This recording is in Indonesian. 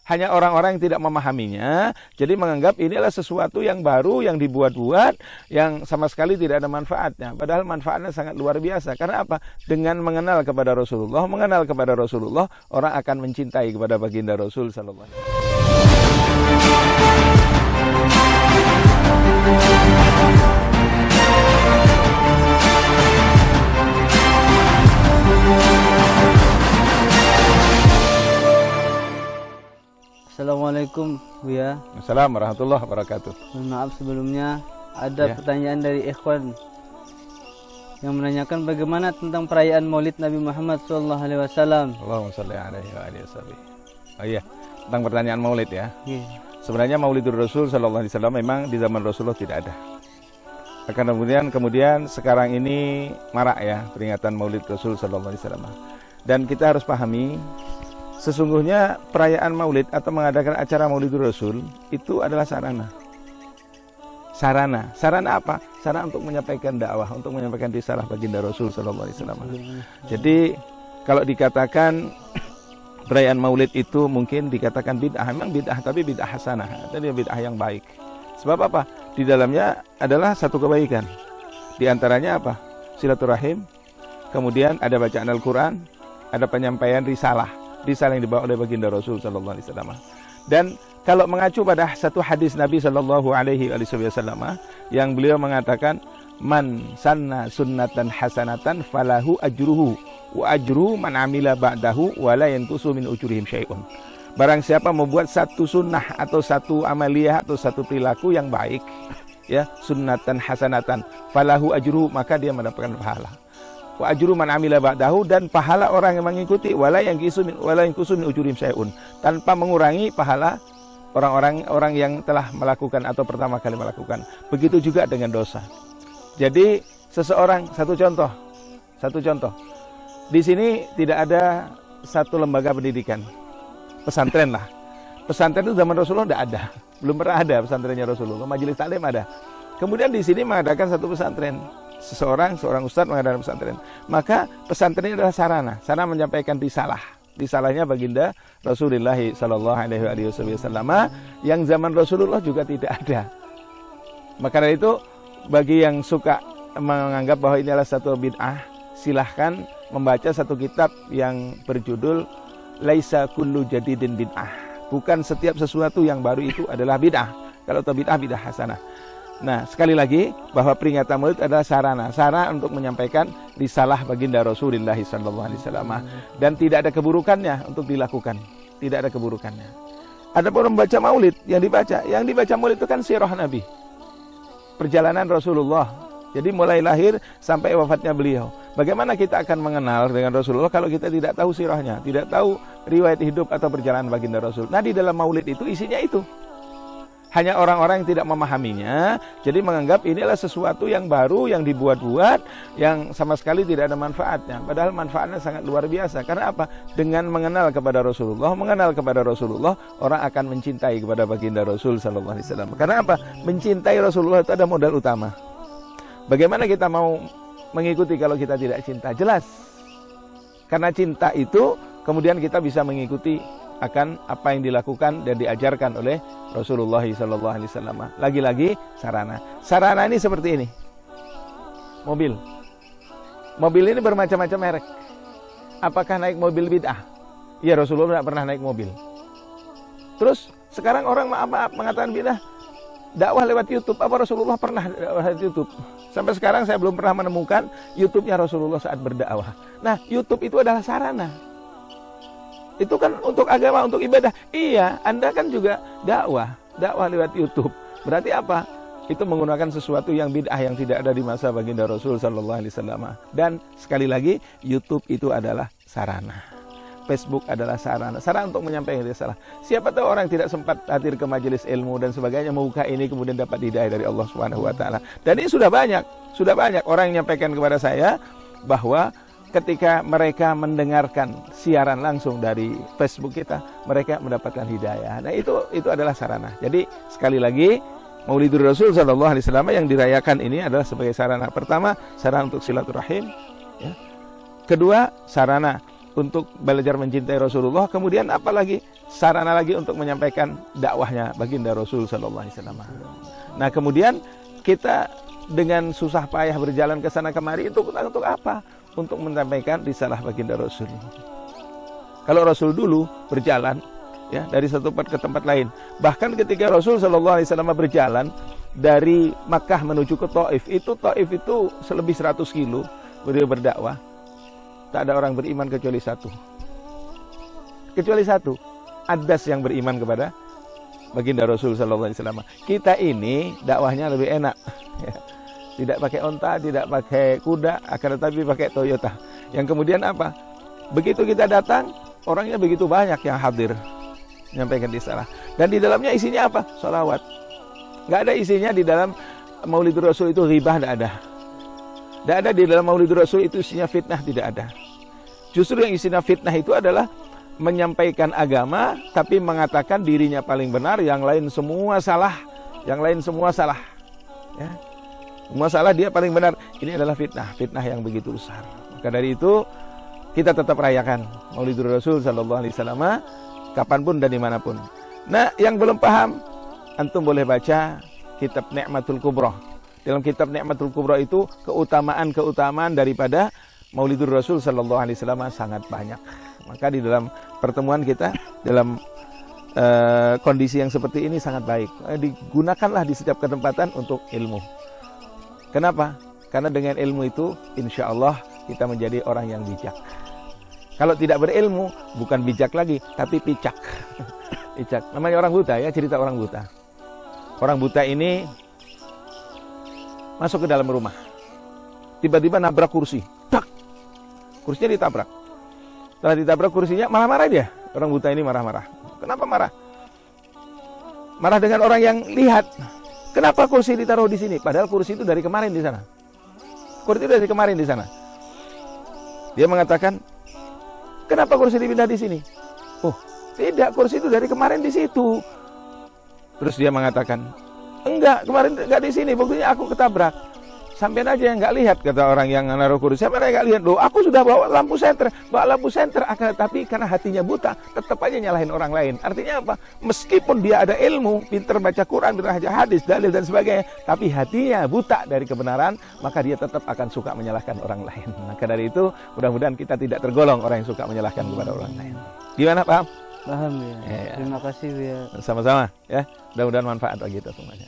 Hanya orang-orang yang tidak memahaminya, jadi menganggap ini adalah sesuatu yang baru, yang dibuat-buat, yang sama sekali tidak ada manfaatnya. Padahal manfaatnya sangat luar biasa. Karena apa? Dengan mengenal kepada Rasulullah, orang akan mencintai kepada baginda Rasul sallallahu alaihi Assalamualaikum Buya. Assalamualaikum warahmatullahi wabarakatuh. Maaf sebelumnya ada pertanyaan dari ikhwan yang menanyakan bagaimana tentang perayaan Maulid Nabi Muhammad SAW. Allahumma shalli alaihi wa alihi wasallam. Oh iya, tentang pertanyaan Maulid ya. Sebenarnya Maulidur Rasul sallallahu alaihi wasallam memang di zaman Rasulullah tidak ada. Kemudian sekarang ini marak ya peringatan Maulid Rasul sallallahu alaihi wasallam. Dan kita harus pahami sesungguhnya perayaan Maulid atau mengadakan acara Maulidur Rasul itu adalah sarana. Sarana apa? Sarana untuk menyampaikan dakwah, untuk menyampaikan risalah baginda Rasul sallallahu alaihi wasallam. Jadi kalau dikatakan perayaan Maulid itu mungkin dikatakan bid'ah, memang bid'ah tapi bid'ah hasanah, jadi bid'ah yang baik. Sebab apa? Di dalamnya adalah satu kebaikan. Di antaranya apa? Silaturahim. Kemudian ada bacaan Al-Qur'an, ada penyampaian risalah yang dibawa oleh baginda Rasul sallallahu alaihi wasallam. Dan kalau mengacu pada satu hadis Nabi sallallahu alaihi wasallam yang beliau mengatakan man sanna sunnatan hasanatan falahu ajruhu wa ajru man amila ba'dahu wa la yanqusu min ujurihim syai'un. Barang siapa membuat satu sunnah atau satu amaliyah atau satu perilaku yang baik ya, sunnatan hasanatan falahu ajruhu, maka dia mendapatkan pahala. Wa ajru man amila ba'dahu, dan pahala orang yang mengikuti wala yang kusun ujurihim syai'un, tanpa mengurangi pahala orang yang telah melakukan atau pertama kali melakukan. Begitu juga dengan dosa. Jadi seseorang, satu contoh. Di sini tidak ada satu lembaga pendidikan. Pesantren lah. Pesantren itu zaman Rasulullah tidak ada. Belum pernah ada pesantrennya Rasulullah. Majelis taklim ada. Kemudian di sini mengadakan satu pesantren. Seorang ustadz mengadakan pesantren. Maka pesantren ini adalah sarana menyampaikan risalahnya baginda Rasulullah sallallahu alaihi wasallam yang zaman Rasulullah juga tidak ada. Maka dari itu bagi yang suka menganggap bahwa ini adalah satu bid'ah, silahkan membaca satu kitab yang berjudul Laisa kullu jadidin bid'ah. Bukan setiap sesuatu yang baru itu adalah bid'ah. Kalau itu bid'ah hasanah. Nah, sekali lagi bahwa peringatan Maulid adalah sarana untuk menyampaikan risalah baginda Rasulullah sallallahu alaihi wasallam, dan tidak ada keburukannya untuk dilakukan. Tidak ada keburukannya. Adapun membaca Maulid, yang dibaca Maulid itu kan sirah Nabi. Perjalanan Rasulullah. Jadi mulai lahir sampai wafatnya beliau. Bagaimana kita akan mengenal dengan Rasulullah kalau kita tidak tahu sirahnya, tidak tahu riwayat hidup atau perjalanan baginda Rasul. Nah, di dalam Maulid itu isinya itu. Hanya orang-orang yang tidak memahaminya, jadi menganggap ini adalah sesuatu yang baru, yang dibuat-buat, yang sama sekali tidak ada manfaatnya. Padahal manfaatnya sangat luar biasa. Karena apa? Dengan mengenal kepada Rasulullah, orang akan mencintai kepada baginda Rasul sallallahu alaihi wasallam. Karena apa? Mencintai Rasulullah itu ada modal utama. Bagaimana kita mau mengikuti kalau kita tidak cinta? Jelas. Karena cinta itu kemudian kita bisa mengikuti akan apa yang dilakukan dan diajarkan oleh Rasulullah sallallahu alaihi wasallam. Lagi-lagi sarana ini seperti ini. Mobil ini bermacam-macam merek. Apakah naik mobil bid'ah? Ya, Rasulullah tidak pernah naik mobil. Terus sekarang orang mengatakan bid'ah dakwah lewat YouTube. Apa Rasulullah pernah dakwah lewat YouTube? Sampai sekarang saya belum pernah menemukan YouTube-nya Rasulullah saat berdakwah. Nah, YouTube itu adalah sarana. Itu kan untuk agama, untuk ibadah. Iya, Anda kan juga dakwah lewat YouTube. Berarti apa? Itu menggunakan sesuatu yang bid'ah yang tidak ada di masa baginda Rasul sallallahu alaihi wasallam. Dan sekali lagi, YouTube itu adalah sarana. Facebook adalah sarana untuk menyampaikan risalah. Siapa tahu orang tidak sempat hadir ke majelis ilmu dan sebagainya, membuka ini kemudian dapat hidayah dari Allah Subhanahu wa taala. Dan ini sudah banyak orang yang menyampaikan kepada saya bahwa ketika mereka mendengarkan siaran langsung dari Facebook kita, mereka mendapatkan hidayah. Nah, itu adalah sarana. Jadi sekali lagi, Maulidur Rasul sallallahu alaihi wasallam yang dirayakan ini adalah sebagai sarana. Pertama, sarana untuk silaturahim, ya. Kedua, sarana untuk belajar mencintai Rasulullah, kemudian apalagi sarana lagi untuk menyampaikan dakwahnya baginda Rasul sallallahu alaihi wasallam. Nah, kemudian kita dengan susah payah berjalan ke sana kemari untuk apa? Untuk menyampaikan risalah baginda Rasul. Kalau Rasul dulu berjalan ya dari satu tempat ke tempat lain, bahkan ketika Rasul sallallahu alaihi wasallam berjalan dari Makkah menuju ke Taif itu selebih 100 kilo beliau berdakwah. Tak ada orang beriman kecuali satu. Kecuali satu. Adas yang beriman kepada baginda Rasul sallallahu alaihi wasallam. Kita ini dakwahnya lebih enak. Tidak pakai onta, tidak pakai kuda, akan tetapi pakai Toyota. Yang kemudian apa? Begitu kita datang, orangnya begitu banyak yang hadir menyampaikan risalah. Dan di dalamnya isinya apa? Sholawat. Nggak ada isinya di dalam Maulidur Rasul itu ghibah, tidak ada. Tidak ada di dalam Maulidur Rasul itu isinya fitnah, tidak ada. Justru yang isinya fitnah itu adalah menyampaikan agama, tapi mengatakan dirinya paling benar, yang lain semua salah. Yang lain semua salah. Ya. Semua salah, dia paling benar. Ini adalah fitnah, fitnah yang begitu besar. Maka dari itu, kita tetap rayakan Maulidur Rasul sallallahu alaihi wasallam kapanpun dan dimanapun. Nah, yang belum paham, antum boleh baca kitab Ni'matul Kubra. Dalam kitab Ni'matul Kubra itu keutamaan daripada Maulidur Rasul sallallahu alaihi wasallam sangat banyak. Maka di dalam pertemuan kita dalam kondisi yang seperti ini sangat baik. Digunakanlah di setiap kesempatan untuk ilmu. Kenapa? Karena dengan ilmu itu insya Allah kita menjadi orang yang bijak. Kalau tidak berilmu bukan bijak lagi, tapi picak. Picak. Namanya orang buta ya, cerita orang buta. Orang buta ini masuk ke dalam rumah. Tiba-tiba nabrak kursi. Tak. Kursinya ditabrak. Setelah ditabrak kursinya, marah-marah dia. Orang buta ini marah-marah. Kenapa marah? Marah dengan orang yang lihat. Kenapa kursi ditaruh di sini? Padahal kursi itu dari kemarin di sana. Kursi itu dari kemarin di sana. Dia mengatakan, kenapa kursi dipindah di sini? Oh, tidak, kursi itu dari kemarin di situ. Terus dia mengatakan, enggak, kemarin enggak di sini, buktinya aku ketabrak. Sampean aja yang enggak lihat, kata orang yang naruh kursi. Sampean aja enggak lihat, loh, aku sudah bawa lampu senter, tapi karena hatinya buta, tetap aja nyalahin orang lain. Artinya apa? Meskipun dia ada ilmu, pintar baca Quran, pintar baca hadis, dalil dan sebagainya, tapi hatinya buta dari kebenaran, maka dia tetap akan suka menyalahkan orang lain. Maka dari itu, mudah-mudahan kita tidak tergolong orang yang suka menyalahkan kepada orang lain. Gimana, paham? Paham ya. Terima kasih ya. Sama-sama ya. Mudah-mudahan manfaat bagi kita semuanya.